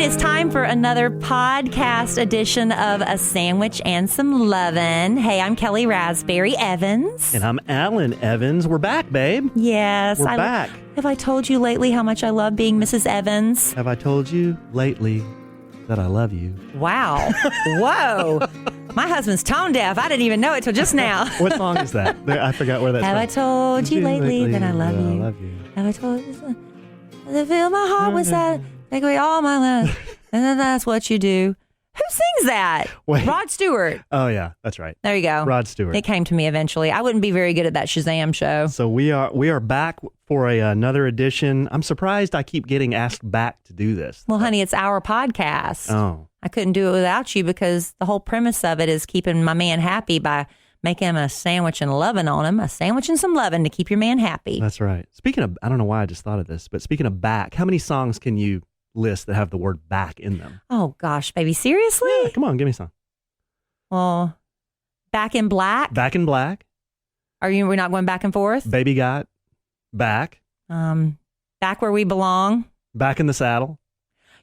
It's time for another podcast edition of A Sandwich and Some Lovin'. Hey, I'm Kellie Raspberry Evans. And I'm Alan Evans. We're back, babe. Yes. We're back. Have I told you lately how much I love being Mrs. Evans? Have I told you lately that I love you? Wow. Whoa. My husband's tone deaf. I didn't even know it till just now. What song is that? I forgot where that's Have from. I told you lately that I love you? I love you. Have I told you that I fill my heart with sad, take away all my love, and then that's what you do. Who sings that? Wait. Rod Stewart. Oh, yeah, that's right. There you go. Rod Stewart. It came to me eventually. I wouldn't be very good at that Shazam show. So we are back for another edition. I'm surprised I keep getting asked back to do this. Well, honey, it's our podcast. Oh. I couldn't do it without you because the whole premise of it is keeping my man happy by making him a sandwich and loving on him. A sandwich and some loving to keep your man happy. That's right. Speaking of, I don't know why I just thought of this, but speaking of back, how many songs can you list that have the word back in them? Oh, gosh, baby. Seriously? Yeah, come on, give me some. Well, Back in Black. Back in Black. We're not going back and forth? Baby Got Back. Back Where We Belong. Back in the Saddle.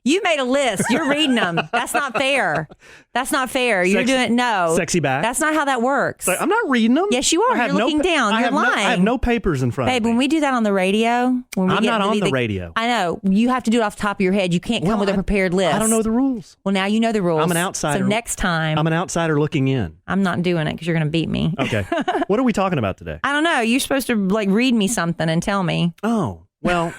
You made a list. You're reading them. That's not fair. That's not fair. You're doing no. Sexy Back. That's not how that works. I'm not reading them. Yes, you are. You're looking down. You're lying. I have no papers in front of me. Babe, when we do that on the radio, I'm not on the radio. I know. You have to do it off the top of your head. You can't come with a prepared list. I don't know the rules. Well, now you know the rules. I'm an outsider. So next time, I'm an outsider looking in. I'm not doing it because you're going to beat me. Okay. What are we talking about today? I don't know. You're supposed to read me something and tell me. Oh, well,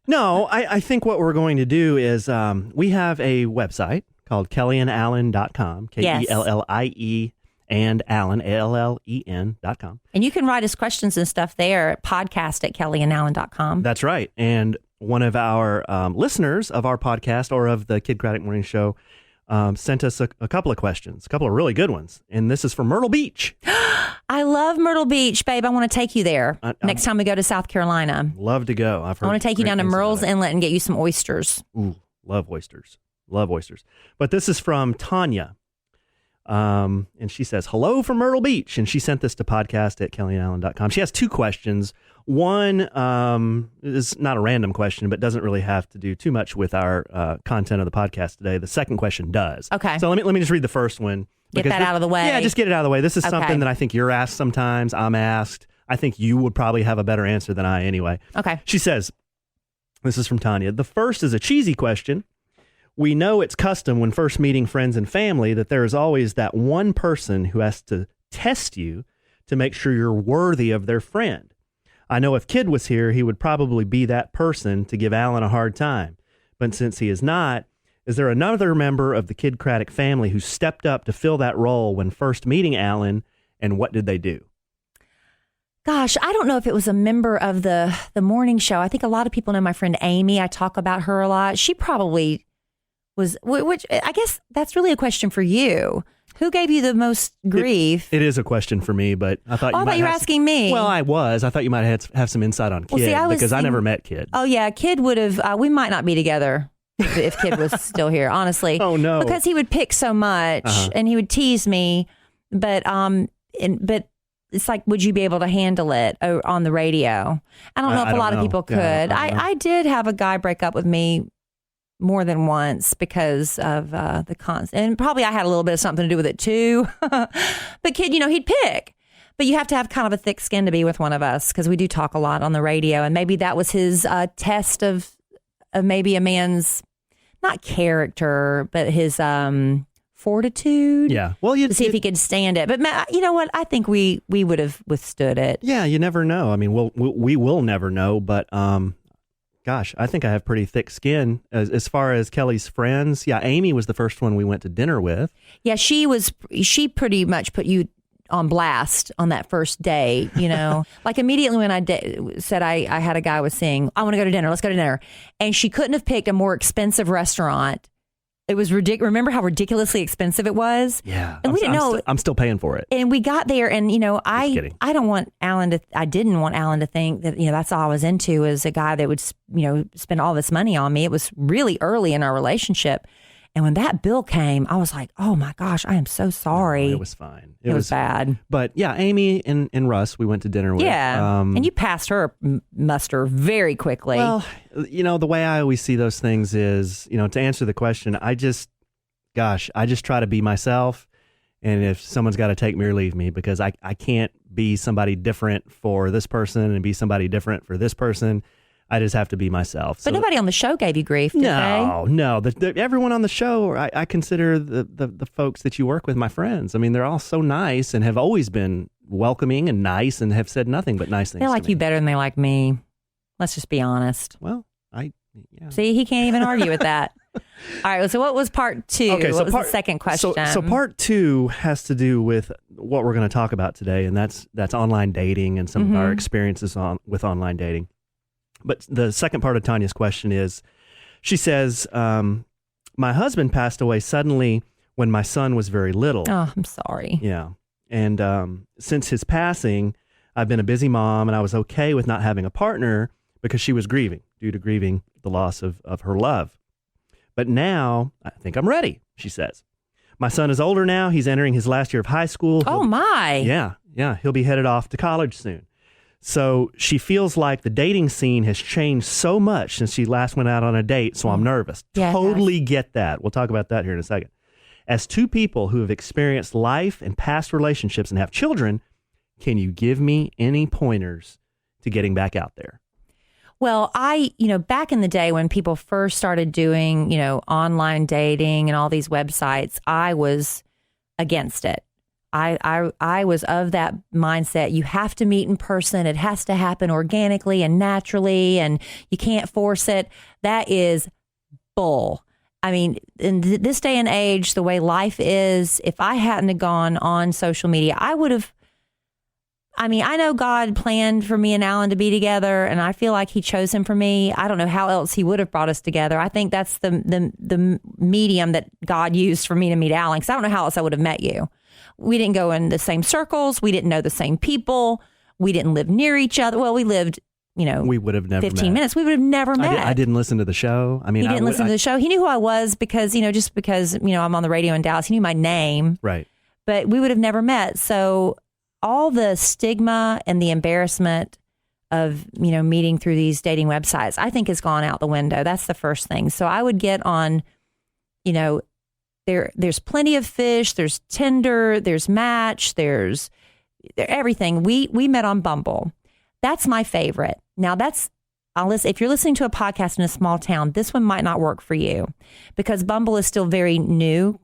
no, I think what we're going to do is we have a website called kellieandalan.com, Kellie and Allen, ALLEN.com. And you can write us questions and stuff there at podcast@kellieandalan.com. That's right. And one of our listeners of our podcast or of the Kid Craddock Morning Show sent us a couple of questions, a couple of really good ones. And this is from Myrtle Beach. I love Myrtle Beach, babe. I want to take you there next time we go to South Carolina. Love to go. I want to take you down to Murrells Inlet and get you some oysters. Ooh, love oysters. Love oysters. But this is from Tanya. And she says, hello from Myrtle Beach. And she sent this to podcast@kellieandalan.com. She has two questions. One is not a random question, but doesn't really have to do too much with our content of the podcast today. The second question does. Okay. So let me just read the first one. Get that out of the way. Yeah, just get it out of the way. This is something that I think you're asked sometimes. I'm asked. I think you would probably have a better answer than I anyway. Okay. She says, this is from Tanya. The first is a cheesy question. We know it's custom when first meeting friends and family that there is always that one person who has to test you to make sure you're worthy of their friend. I know if Kid was here, he would probably be that person to give Alan a hard time. But since he is not, is there another member of the Kid Craddock family who stepped up to fill that role when first meeting Alan, and what did they do? Gosh, I don't know if it was a member of the morning show. I think a lot of people know my friend Amy. I talk about her a lot. She probably was, which I guess that's really a question for you. Who gave you the most grief? It is a question for me, but I thought you were asking me. Well, I was. I thought you might have some insight on Kid because I never met Kid. Oh, yeah. Kid would have, we might not be together if Kid was still here, honestly. Oh, no. Because he would pick so much and he would tease me. But it's like, would you be able to handle it on the radio? I don't know if a lot of people could. Yeah, I did have a guy break up with me more than once because of the cons. And probably I had a little bit of something to do with it too. But Kid, he'd pick. But you have to have kind of a thick skin to be with one of us because we do talk a lot on the radio. And maybe that was his test of maybe a man's, not character, but his fortitude. Yeah. Well, to see if he could stand it. But you know what? I think we would have withstood it. Yeah, you never know. I mean, we will never know. But gosh, I think I have pretty thick skin as far as Kelly's friends. Yeah, Amy was the first one we went to dinner with. Yeah, she pretty much put you on blast on that first day, like immediately when I said I had a guy was saying, I want to go to dinner. Let's go to dinner. And she couldn't have picked a more expensive restaurant. It was ridiculous. Remember how ridiculously expensive it was? Yeah. And we didn't know. I'm still paying for it. And we got there and, I didn't want Alan to think that, that's all I was into is a guy that would, spend all this money on me. It was really early in our relationship. And when that bill came, I was like, oh my gosh, I am so sorry. No, it was fine. It was bad. But yeah, Amy and Russ, we went to dinner with. Yeah. And you passed her muster very quickly. Well, the way I always see those things is, to answer the question, I just try to be myself. And if someone's got to take me or leave me, because I can't be somebody different for this person and be somebody different for this person. I just have to be myself. But nobody on the show gave you grief, did they? No. Everyone on the show, I consider the folks that you work with my friends. I mean, they're all so nice and have always been welcoming and nice and have said nothing but nice things. They like you better than they like me. Let's just be honest. Well, See, he can't even argue with that. All right. So what was part two? Okay, what was the second question? So part two has to do with what we're going to talk about today, and that's online dating and some of our experiences with online dating. But the second part of Tanya's question is, she says, my husband passed away suddenly when my son was very little. Oh, I'm sorry. Yeah. And since his passing, I've been a busy mom, and I was okay with not having a partner because she was grieving the loss of her love. But now I think I'm ready, she says. My son is older now. He's entering his last year of high school. Oh, my. Yeah. He'll be headed off to college soon. So she feels like the dating scene has changed so much since she last went out on a date, so I'm nervous. Yeah, totally get that. We'll talk about that here in a second. As two people who have experienced life and past relationships and have children, can you give me any pointers to getting back out there? Well, back in the day when people first started doing, online dating and all these websites, I was against it. I was of that mindset. You have to meet in person. It has to happen organically and naturally, and you can't force it. That is bull. I mean, in this day and age, the way life is, if I hadn't have gone on social media, I would have. I mean, I know God planned for me and Alan to be together, and I feel like he chose him for me. I don't know how else he would have brought us together. I think that's the medium that God used for me to meet Alan, because I don't know how else I would have met you. We didn't go in the same circles. We didn't know the same people. We didn't live near each other. Well, we lived, we would have never 15 minutes. We would have never met. I didn't listen to the show. I mean, he didn't listen to the show. He knew who I was because, just because, I'm on the radio in Dallas. He knew my name. Right. But we would have never met. So all the stigma and the embarrassment of, meeting through these dating websites, I think has gone out the window. That's the first thing. So I would get on, there's plenty of fish, there's Tinder, there's Match, there's everything. We met on Bumble. That's my favorite. Now if you're listening to a podcast in a small town, this one might not work for you because Bumble is still very new,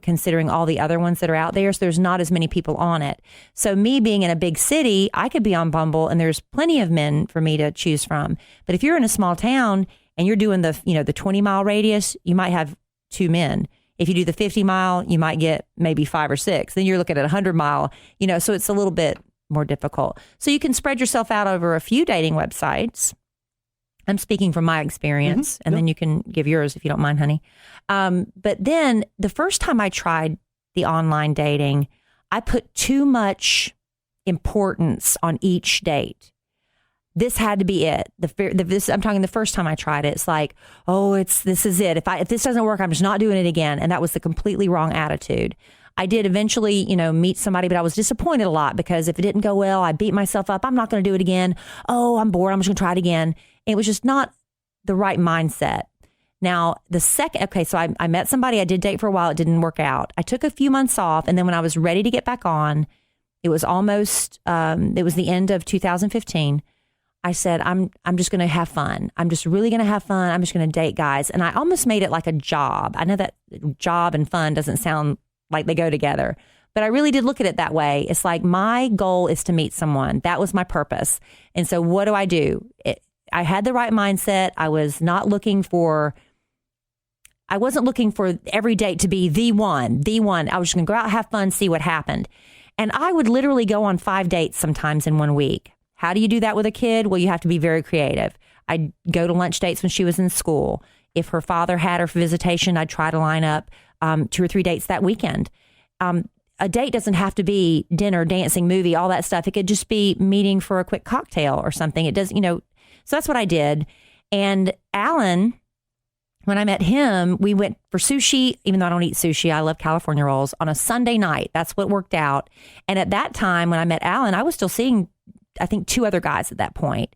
considering all the other ones that are out there. So there's not as many people on it. So me being in a big city, I could be on Bumble and there's plenty of men for me to choose from. But if you're in a small town and you're doing the 20-mile radius, you might have 2 men. If you do the 50-mile, you might get maybe 5 or 6. Then you're looking at 100-mile, so it's a little bit more difficult. So you can spread yourself out over a few dating websites. I'm speaking from my experience, and then you can give yours if you don't mind, honey. But then the first time I tried the online dating, I put too much importance on each date. This had to be it. I'm talking the first time I tried it. It's like, this is it. If this doesn't work, I'm just not doing it again. And that was the completely wrong attitude. I did eventually, meet somebody, but I was disappointed a lot because if it didn't go well, I beat myself up. I'm not going to do it again. Oh, I'm bored. I'm just going to try it again. It was just not the right mindset. Now, so I met somebody. I did date for a while. It didn't work out. I took a few months off. And then when I was ready to get back on, it was the end of 2015. I said, I'm just going to have fun. I'm just really going to have fun. I'm just going to date guys. And I almost made it like a job. I know that job and fun doesn't sound like they go together, but I really did look at it that way. It's like my goal is to meet someone. That was my purpose. And so what do? I had the right mindset. I wasn't looking for every date to be the one. I was just going to go out, have fun, see what happened. And I would literally go on 5 dates sometimes in 1 week. How do you do that with a kid? Well, you have to be very creative. I'd go to lunch dates when she was in school. If her father had her for visitation, I'd try to line up 2 or 3 dates that weekend. A date doesn't have to be dinner, dancing, movie, all that stuff. It could just be meeting for a quick cocktail or something. It does, so that's what I did. And Alan when I met him, we went for sushi, even though I don't eat sushi. I love California rolls on a Sunday night. That's what worked out. And at that time, when I met Alan, I was still seeing, I think, 2 other guys at that point.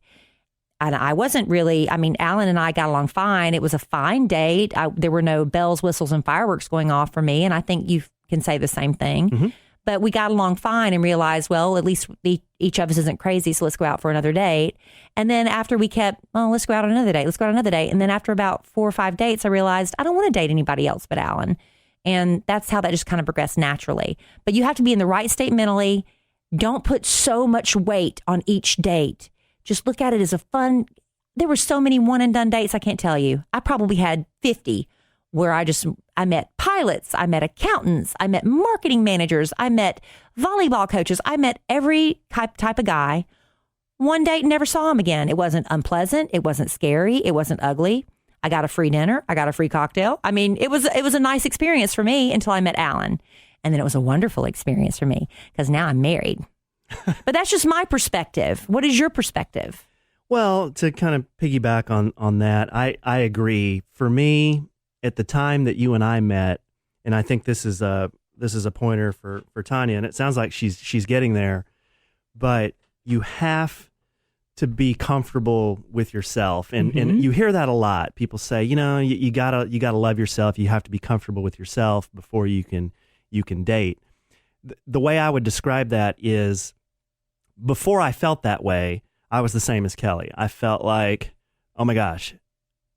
And I wasn't really, Alan and I got along fine. It was a fine date. There were no bells, whistles, and fireworks going off for me. And I think you can say the same thing. Mm-hmm. But we got along fine and realized, well, at least each of us isn't crazy, so let's go out for another date. And then after we kept, let's go out on another date. Let's go out on another date. And then after about 4 or 5 dates, I realized I don't want to date anybody else but Alan. And that's how that just kind of progressed naturally. But you have to be in the right state mentally. Don't put so much weight on each date. Just look at it as a fun. There were so many one and done dates, I can't tell you. I probably had 50 where I met pilots, I met accountants, I met marketing managers, I met volleyball coaches, I met every type of guy. One date, never saw him again. It wasn't unpleasant. It wasn't scary. It wasn't ugly. I got a free dinner. I got a free cocktail. It was a nice experience for me until I met Alan. And then it was a wonderful experience for me because now I'm married. But that's just my perspective. What is your perspective? Well, to kind of piggyback on that, I agree. For me, at the time that you and I met, and I think this is a pointer for Tanya, and it sounds like she's getting there, but you have to be comfortable with yourself, and you hear that a lot. People say, you gotta love yourself. You have to be comfortable with yourself before you can date. The way I would describe that is, before I felt that way, I was the same as Kelly. I felt like, oh my gosh,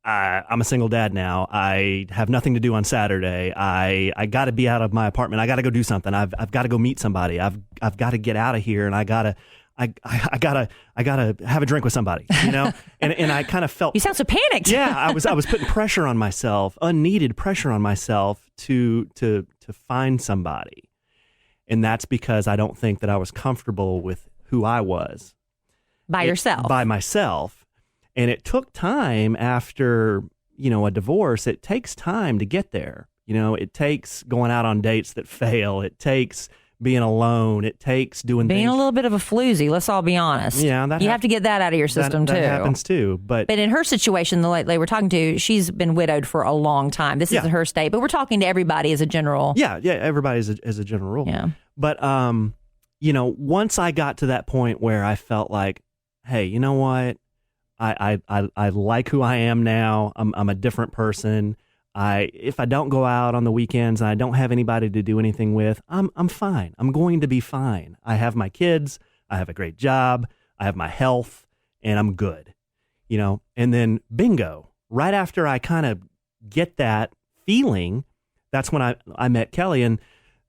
I'm a single dad now. I have nothing to do on Saturday. I got to be out of my apartment. I got to go do something. I've got to go meet somebody. I've got to get out of here, and I gotta have a drink with somebody. And I kind of felt. You sound so panicked. Yeah, I was putting pressure on myself, unneeded pressure on myself to find somebody, and that's because I don't think that I was comfortable with who I was by myself. And it took time after, a divorce. It takes time to get there. It takes going out on dates that fail. It takes being alone. It takes being a little bit of a floozy. Let's all be honest. Yeah, you have to get that out of your system too. That happens too. But in her situation, the lady we're talking to, she's been widowed for a long time. This isn't her state, but we're talking to everybody as a general. Yeah, everybody as a general rule. Yeah. But once I got to that point where I felt like, hey, you know what? I like who I am now. I'm a different person. If I don't go out on the weekends and I don't have anybody to do anything with, I'm fine. I'm going to be fine. I have my kids. I have a great job. I have my health, and I'm good. And then bingo, right after I kind of get that feeling, that's when I met Kelly. And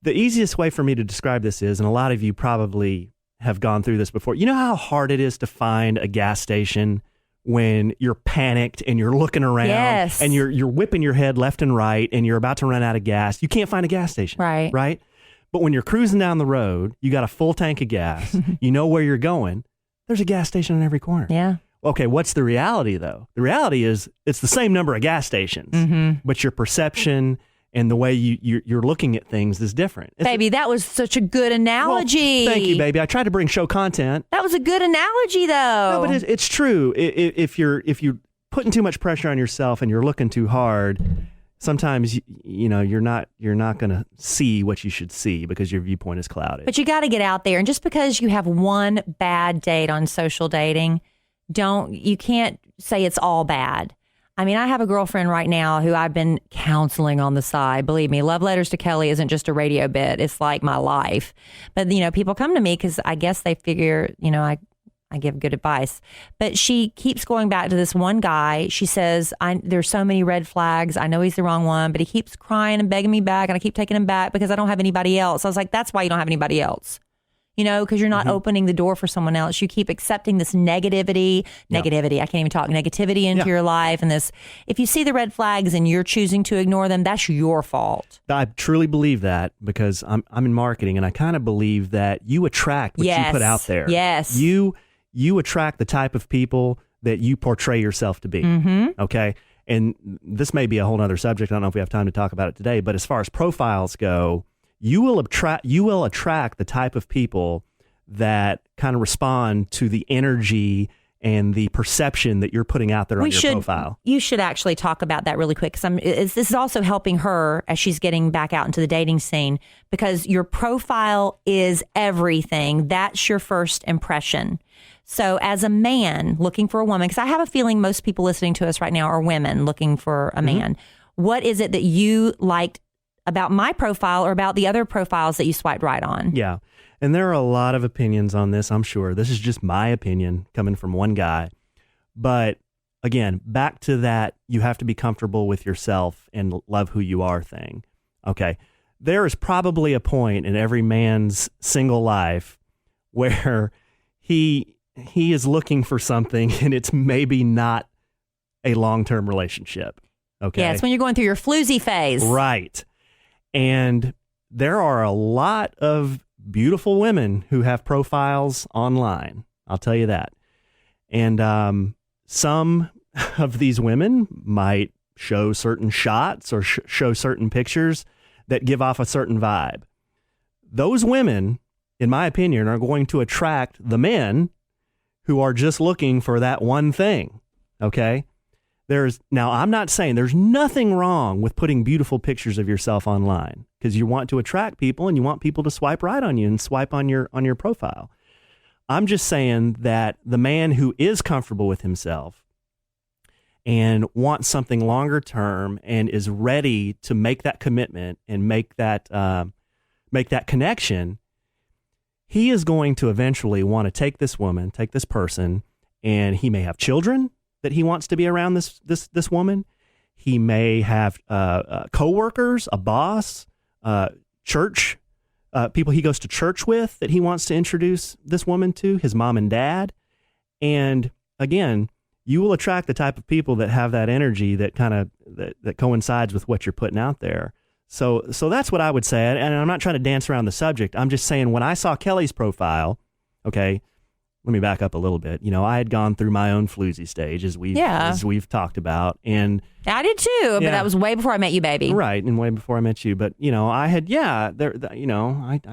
the easiest way for me to describe this is, and a lot of you probably have gone through this before, you know how hard it is to find a gas station when you're panicked and you're looking around and you're whipping your head left and right and you're about to run out of gas. You can't find a gas station. Right. But when you're cruising down the road, you got a full tank of gas, you know where you're going. There's a gas station in every corner. Yeah. Okay. What's the reality though? The reality is it's the same number of gas stations, but your perception and the way you're looking at things is different. Baby, that was such a good analogy. Well, thank you, baby. I tried to bring show content. That was a good analogy, though. No, but it's true. If you're putting too much pressure on yourself and you're looking too hard, sometimes you're not going to see what you should see because your viewpoint is clouded. But you got to get out there, and just because you have one bad date on social dating, you can't say it's all bad. I have a girlfriend right now who I've been counseling on the side. Believe me, Love Letters to Kelly isn't just a radio bit. It's like my life. But, people come to me because I guess they figure, I give good advice. But she keeps going back to this one guy. She says, there's so many red flags. I know he's the wrong one, but he keeps crying and begging me back. And I keep taking him back because I don't have anybody else. I was like, that's why you don't have anybody else. Because you're not opening the door for someone else. You keep accepting this negativity. I can't even talk negativity into your life. And if you see the red flags and you're choosing to ignore them, that's your fault. I truly believe that because I'm in marketing, and I kind of believe that you attract what you put out there. Yes. You attract the type of people that you portray yourself to be. Okay. And this may be a whole other subject. I don't know if we have time to talk about it today, but as far as profiles go, you will attract the type of people that kind of respond to the energy and the perception that you're putting out there on your profile. You should actually talk about that really quick. This is also helping her as she's getting back out into the dating scene, because your profile is everything. That's your first impression. So as a man looking for a woman, because I have a feeling most people listening to us right now are women looking for a man. What is it that you liked about my profile or about the other profiles that you swiped right on? Yeah. And there are a lot of opinions on this, I'm sure. This is just my opinion coming from one guy. But again, back to that, you have to be comfortable with yourself and love who you are thing. Okay. There is probably a point in every man's single life where he is looking for something and it's maybe not a long-term relationship. Okay. Yeah, it's when you're going through your floozy phase. Right. And there are a lot of beautiful women who have profiles online. I'll tell you that. And some of these women might show certain shots or show certain pictures that give off a certain vibe. Those women, in my opinion, are going to attract the men who are just looking for that one thing. Okay? Now, I'm not saying there's nothing wrong with putting beautiful pictures of yourself online, because you want to attract people and you want people to swipe right on you and swipe on your profile. I'm just saying that the man who is comfortable with himself and wants something longer term and is ready to make that commitment and make that connection, he is going to eventually want to take this woman, take this person, and he may have children that he wants to be around this woman. He may have coworkers, a boss, church, people he goes to church with that he wants to introduce this woman to, his mom and dad. And again, you will attract the type of people that have that energy that kind of that coincides with what you're putting out there. So that's what I would say. And I'm not trying to dance around the subject. I'm just saying, when I saw Kellie's profile, okay, let me back up a little bit. I had gone through my own floozy stage as we've talked about, and I did too. But that was way before I met you, baby. Right, and way before I met you. But I had I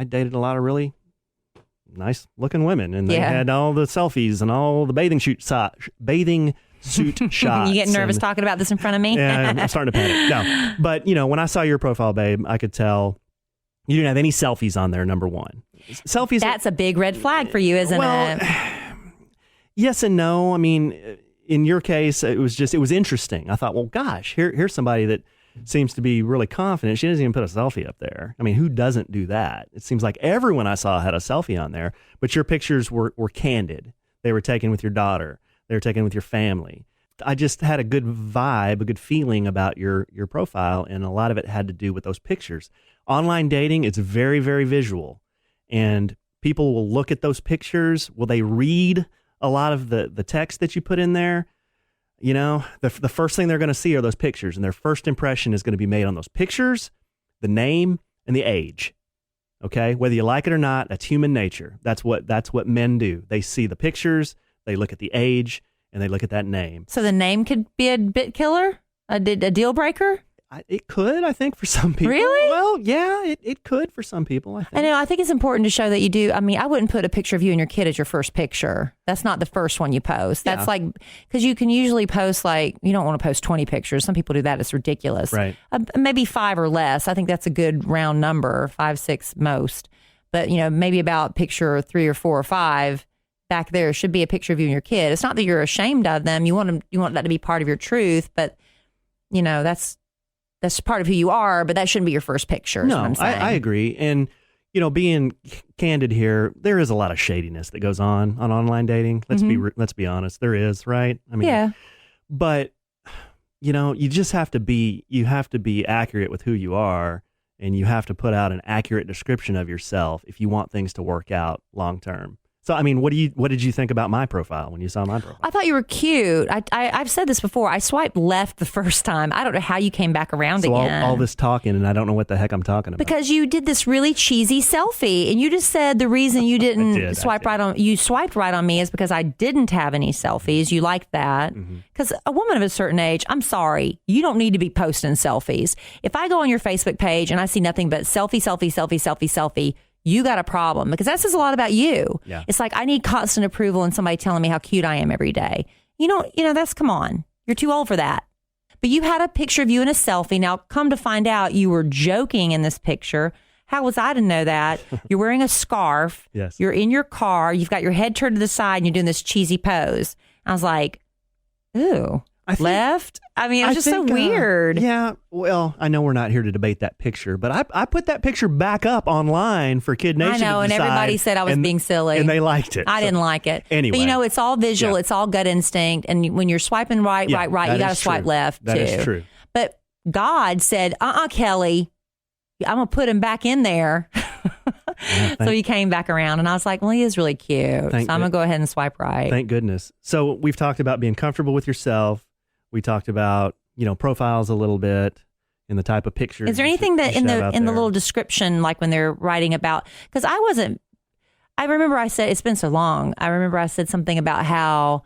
dated a lot of really nice looking women, and they had all the selfies and all the bathing suit shots. You getting nervous talking about this in front of me? Yeah, I'm starting to panic. No, but when I saw your profile, babe, I could tell you didn't have any selfies on there. Number one. Selfies. That's a big red flag for you, isn't it? Yes and no. I mean, in your case, it was interesting. I thought, well, gosh, here's somebody that seems to be really confident. She doesn't even put a selfie up there. I mean, who doesn't do that? It seems like everyone I saw had a selfie on there, but your pictures were candid. They were taken with your daughter. They were taken with your family. I just had a good vibe, a good feeling about your profile, and a lot of it had to do with those pictures. Online dating, it's very, very visual. And people will look at those pictures. Will they read a lot of the text that you put in there? The first thing they're going to see are those pictures, and their first impression is going to be made on those pictures, the name, and the age. Okay? Whether you like it or not, that's human nature. That's what men do. They see the pictures, they look at the age, and they look at that name. So the name could be a bit killer? A deal breaker? It could, I think, for some people. Really? Well, yeah, it could for some people, I think. I think it's important to show that you do. I mean, I wouldn't put a picture of you and your kid as your first picture. That's not the first one you post. That's because you can usually post you don't want to post 20 pictures. Some people do that. It's ridiculous. Right. Maybe 5 or less. I think that's a good round number, 5, 6 most. But, maybe about picture 3 or 4 or 5 back there should be a picture of you and your kid. It's not that you're ashamed of them. You want that to be part of your truth, but, that's part of who you are, but that shouldn't be your first picture. No, I agree. And, being candid here, there is a lot of shadiness that goes on online dating. Let's be honest. There is, right? I mean, yeah. But, you just have to be accurate with who you are, and you have to put out an accurate description of yourself if you want things to work out long term. So, I mean, what did you think about my profile when you saw my profile? I thought you were cute. I've said this before. I swiped left the first time. I don't know how you came back around again. All this talking, and I don't know what the heck I'm talking about. Because you did this really cheesy selfie, and you just said the reason you didn't swiped right on me is because I didn't have any selfies. You liked that. Because a woman of a certain age, I'm sorry, you don't need to be posting selfies. If I go on your Facebook page and I see nothing but selfie, selfie, selfie, selfie, selfie, you got a problem, because that says a lot about you. Yeah. It's like, I need constant approval and somebody telling me how cute I am every day. That's, come on. You're too old for that. But you had a picture of you in a selfie. Now, come to find out, you were joking in this picture. How was I to know that? You're wearing a scarf. Yes. You're in your car. You've got your head turned to the side and you're doing this cheesy pose. I was like, ooh. Left? I mean, it was just so weird. Yeah. Well, I know we're not here to debate that picture, but I put that picture back up online for Kid Nation. I know, and everybody said I was being silly. And they liked it. I didn't like it. Anyway. But it's all visual. It's all gut instinct. And when you're swiping right, you got to swipe left, too. That is true. But God said, Kelly, I'm going to put him back in there. So he came back around, and I was like, well, he is really cute. So I'm going to go ahead and swipe right. Thank goodness. So we've talked about being comfortable with yourself. We talked about, profiles a little bit in the type of pictures. Is there anything that in the little description, like when they're writing about, because I remember I said, it's been so long. I remember I said something about how,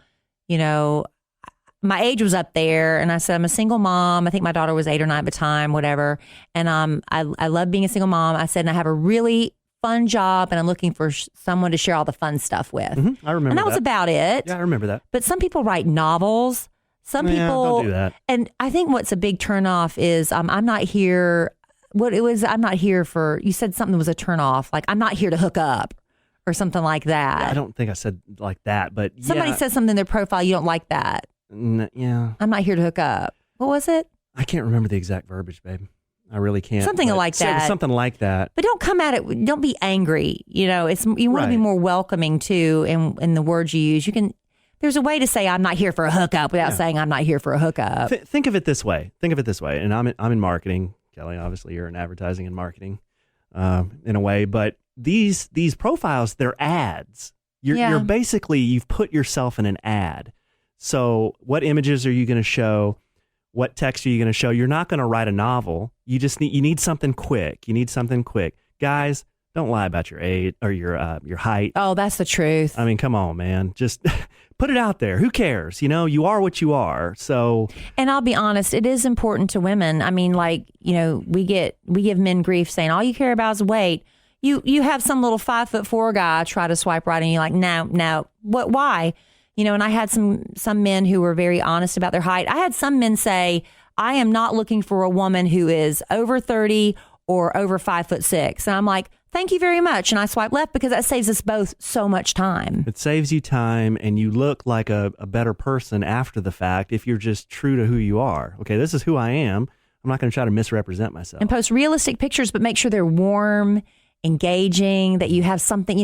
my age was up there, and I said, I'm a single mom. I think my daughter was 8 or 9 at the time, whatever. And I love being a single mom. I said, and I have a really fun job, and I'm looking for someone to share all the fun stuff with. Mm-hmm. I remember and that was about it. Yeah, I remember that. But some people write novels. Some people don't do that. And I think what's a big turnoff is I'm not here. I'm not here for. You said something was a turnoff, like I'm not here to hook up or something like that. Yeah, I don't think I said like that, but somebody says something in their profile. You don't like that. Yeah, I'm not here to hook up. What was it? I can't remember the exact verbiage, babe. I really can't. Something like that. Something like that. But don't come at it. Don't be angry. You want to be more welcoming too in the words you use. There's a way to say I'm not here for a hookup without saying I'm not here for a hookup. Think of it this way. And I'm in marketing, Kelly. Obviously, you're in advertising and marketing, in a way. But these profiles, they're ads. You're basically, you've put yourself in an ad. So what images are you going to show? What text are you going to show? You're not going to write a novel. You need something quick. Guys, don't lie about your age or your height. Oh, that's the truth. I mean, come on, man. Just put it out there. Who cares? You are what you are. So, and I'll be honest, it is important to women. I mean, we give men grief saying all you care about is weight. You have some little 5'4" guy try to swipe right, and you're like, no, what? Why? And I had some men who were very honest about their height. I had some men say, I am not looking for a woman who is over 30 or over 5'6". And I'm like, thank you very much. And I swipe left because that saves us both so much time. It saves you time, and you look like a better person after the fact if you're just true to who you are. Okay, this is who I am. I'm not going to try to misrepresent myself. And post realistic pictures, but make sure they're warm, engaging, that you have something,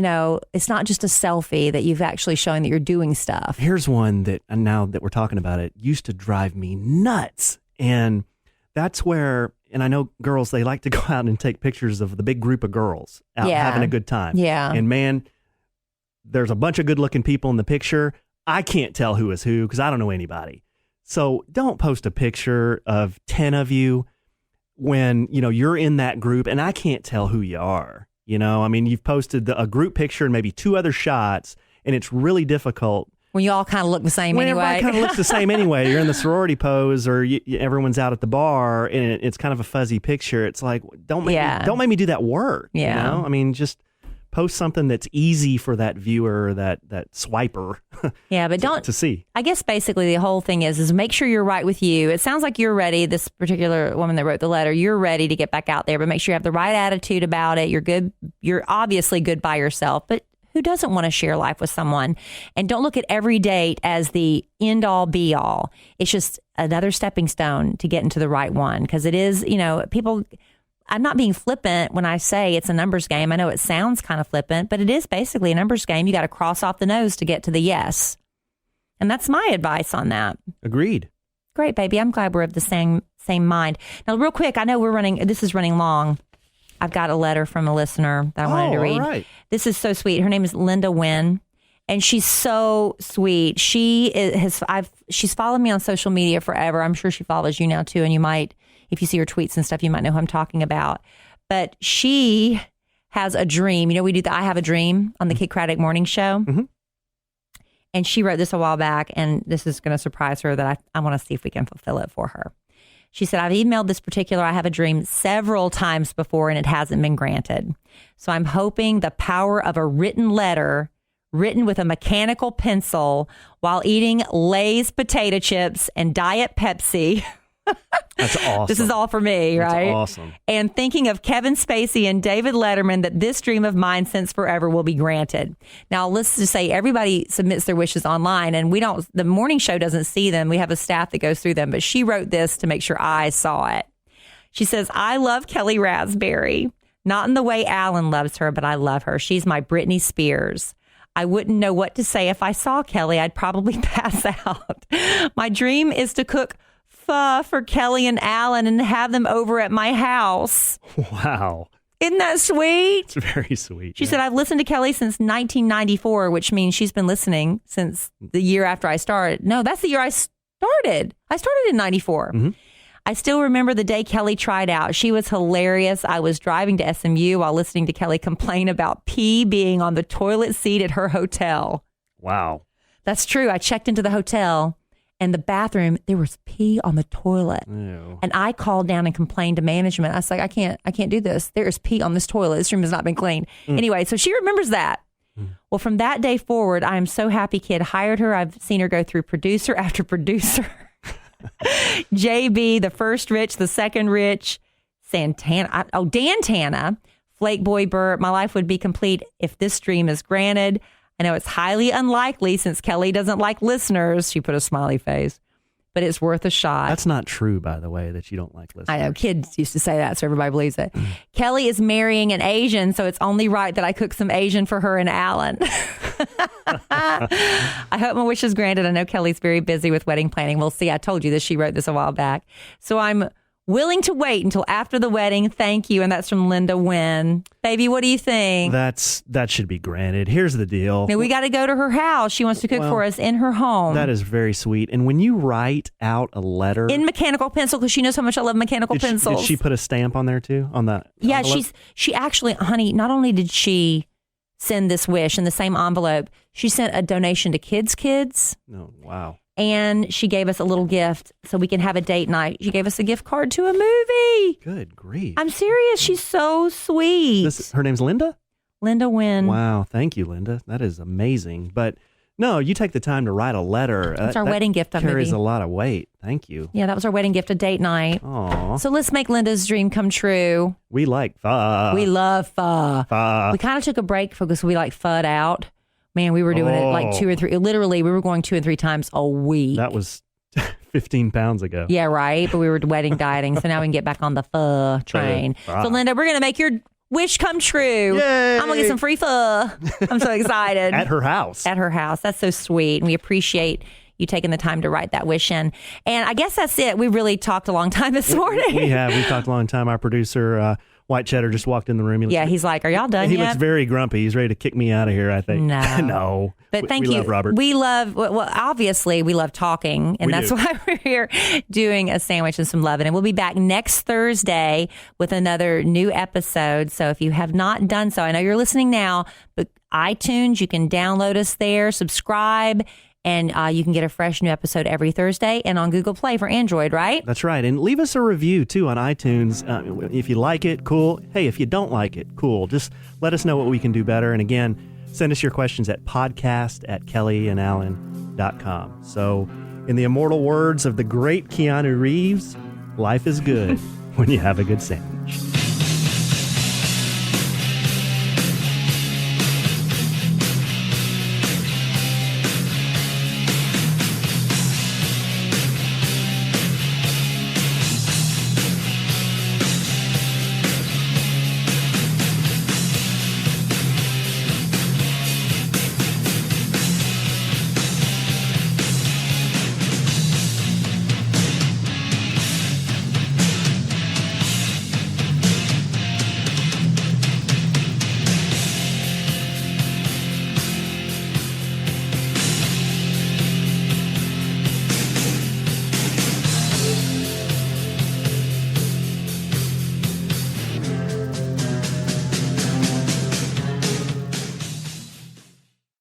it's not just a selfie, that you've actually shown that you're doing stuff. Here's one that, now that we're talking about it, used to drive me nuts. And that's where, and I know girls, they like to go out and take pictures of the big group of girls out having a good time. Yeah. And man, there's a bunch of good looking people in the picture. I can't tell who is who because I don't know anybody. So don't post a picture of 10 of you when, you're in that group and I can't tell who you are. I mean, you've posted a group picture and maybe 2 other shots, and it's really difficult. When you all kind of look the same anyway. Everybody kind of looks the same anyway. You're in the sorority pose, or everyone's out at the bar, and it's kind of a fuzzy picture. It's like, don't make me do that work. Yeah. I mean, just post something that's easy for that viewer, that swiper. Yeah, but to see. I guess basically the whole thing is make sure you're right with you. It sounds like you're ready. This particular woman that wrote the letter, you're ready to get back out there, but make sure you have the right attitude about it. You're good. You're obviously good by yourself, but who doesn't want to share life with someone? And don't look at every date as the end all be all. It's just another stepping stone to get into the right one. Because it is, people, I'm not being flippant when I say it's a numbers game. I know it sounds kind of flippant, but it is basically a numbers game. You got to cross off the nose to get to the yes. And that's my advice on that. Agreed. Great, baby. I'm glad we're of the same mind. Now, real quick, I know this is running long. I've got a letter from a listener that I wanted to read. All right. This is so sweet. Her name is Linda Wynn, and she's so sweet. She's followed me on social media forever. I'm sure she follows you now too, and you might, if you see her tweets and stuff, you might know who I'm talking about. But she has a dream. We do the I Have a Dream on the Kid Craddock Morning Show. Mm-hmm. And she wrote this a while back, and this is going to surprise her that I want to see if we can fulfill it for her. She said, I've emailed this particular I have a dream several times before and it hasn't been granted. So I'm hoping the power of a written letter written with a mechanical pencil while eating Lay's potato chips and Diet Pepsi. That's awesome. This is all for me, right? That's awesome. And thinking of Kevin Spacey and David Letterman, that this dream of mine since forever will be granted. Now, let's just say everybody submits their wishes online, and the morning show doesn't see them. We have a staff that goes through them, but she wrote this to make sure I saw it. She says, I love Kellie Rasberry. Not in the way Alan loves her, but I love her. She's my Britney Spears. I wouldn't know what to say if I saw Kellie. I'd probably pass out. My dream is to cook pho for Kellie and Alan and have them over at my house. Wow. Isn't that sweet? It's very sweet. She said, I've listened to Kellie since 1994, which means she's been listening since the year after I started. No, that's the year I started. I started in 94. Mm-hmm. I still remember the day Kellie tried out. She was hilarious. I was driving to SMU while listening to Kellie complain about pee being on the toilet seat at her hotel. Wow. That's true. I checked into the hotel and the bathroom, there was pee on the toilet. Ew. And I called down and complained to management. I was like, I can't do this. There is pee on this toilet. This room has not been cleaned. Anyway, so she remembers that. Well, from that day forward, I am so happy Kid hired her. I've seen her go through producer after producer. JB, the first Rich, the second Rich, Santana, Dantana, Flake Boy Burt. My life would be complete if this dream is granted. I know it's highly unlikely since Kellie doesn't like listeners. She put a smiley face, but it's worth a shot. That's not true, by the way, that you don't like listeners. I know kids used to say that, so everybody believes it. Kellie is marrying an Asian, so it's only right that I cook some Asian for her and Alan. I hope my wish is granted. I know Kellie's very busy with wedding planning. We'll see. I told you this. She wrote this a while back. So I'm willing to wait until after the wedding. Thank you. And that's from Linda Wynn. Baby, what do you think? That should be granted. Here's the deal. Now, we got to go to her house. She wants to cook for us in her home. That is very sweet. And when you write out a letter in mechanical pencil, because she knows how much I love mechanical pencils. Did she put a stamp on there too? On that? Yeah, envelope? she actually, honey, not only did she send this wish in the same envelope, she sent a donation to Kids. Oh, wow. And she gave us a little gift so we can have a date night. She gave us a gift card to a movie. Good grief. I'm serious. She's so sweet. Her name's Linda? Linda Wynn. Wow. Thank you, Linda. That is amazing. But no, you take the time to write a letter. That's our wedding gift. Carries a lot of weight. Thank you. Yeah, that was our wedding gift, a date night. Aw. So let's make Linda's dream come true. We like pho. We love pho. Pho. We kind of took a break because we like pho'd out. Man, we were doing it like 2 or 3. Literally, we were going 2 and 3 times a week. That was 15 pounds ago. Yeah, right. But we were wedding dieting. So now we can get back on the pho train. So, Linda, we're going to make your wish come true. Yay! I'm going to get some free pho. I'm so excited. At her house. At her house. That's so sweet. And we appreciate you taking the time to write that wish in. And I guess that's it. We really talked a long time this morning. We have. We talked a long time. Our producer, White Cheddar, just walked in the room. He's like, are y'all done yet? He looks very grumpy. He's ready to kick me out of here, I think. No. No. But thank you. We love Robert. We love, well, obviously, we love talking. And that's why we're here doing a sandwich and some loving. And we'll be back next Thursday with another new episode. So if you have not done so, I know you're listening now, but iTunes, you can download us there, subscribe, and you can get a fresh new episode every Thursday and on Google Play for Android, right? That's right. And leave us a review, too, on iTunes. If you like it, cool. Hey, if you don't like it, cool. Just let us know what we can do better. And again, send us your questions at podcast@kellyandalan.com. So, in the immortal words of the great Keanu Reeves, life is good when you have a good sandwich.